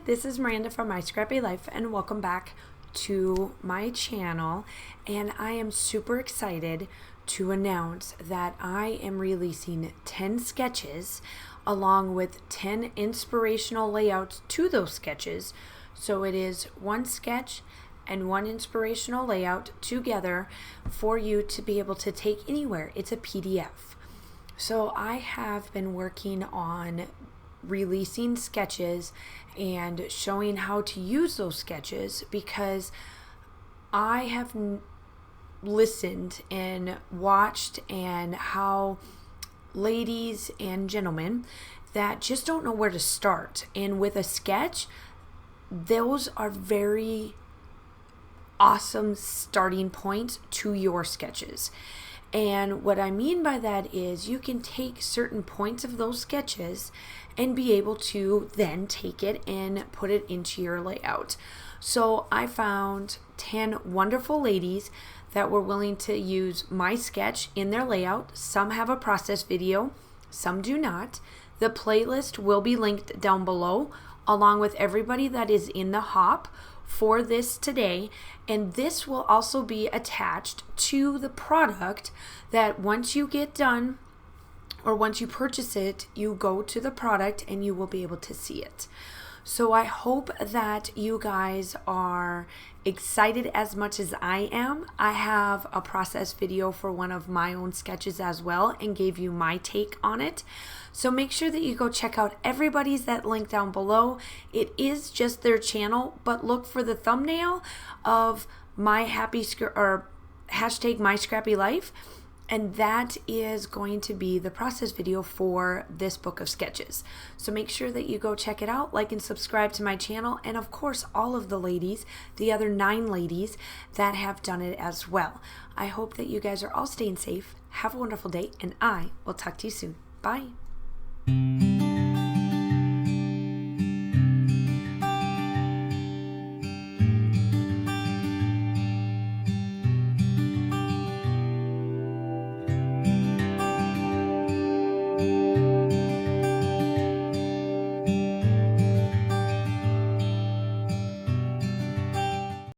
this is Miranda from My Scrappy Life, and welcome back to my channel. And I am super excited to announce that I am releasing 10 sketches along with 10 inspirational layouts to those sketches. So it is one sketch and one inspirational layout together for you to be able to take anywhere. It's a PDF. So I have been working on releasing sketches and showing how to use those sketches because I have listened and watched and how ladies and gentlemen that just don't know where to start. And with a sketch, those are very awesome starting points to your sketches. And what I mean by that is you can take certain points of those sketches and be able to then take it and put it into your layout. So I found 10 wonderful ladies that were willing to use my sketch in their layout. Some have a process video, some do not. The playlist will be linked down below along with everybody that is in the hop for this today, and this will also be attached to the product that once you get done or once you purchase it, you go to the product and you will be able to see it. So I hope that you guys are excited as much as I am. I have a process video for one of my own sketches as well and gave you my take on it. So make sure that you go check out everybody's that link down below. It is just their channel, but look for the thumbnail of my hashtag My Scrappy Life. And that is going to be the process video for this book of sketches. So make sure that you go check it out, like and subscribe to my channel, and of course all of the ladies, the other 9 ladies that have done it as well. I hope that you guys are all staying safe. Have a wonderful day, and I will talk to you soon. Bye.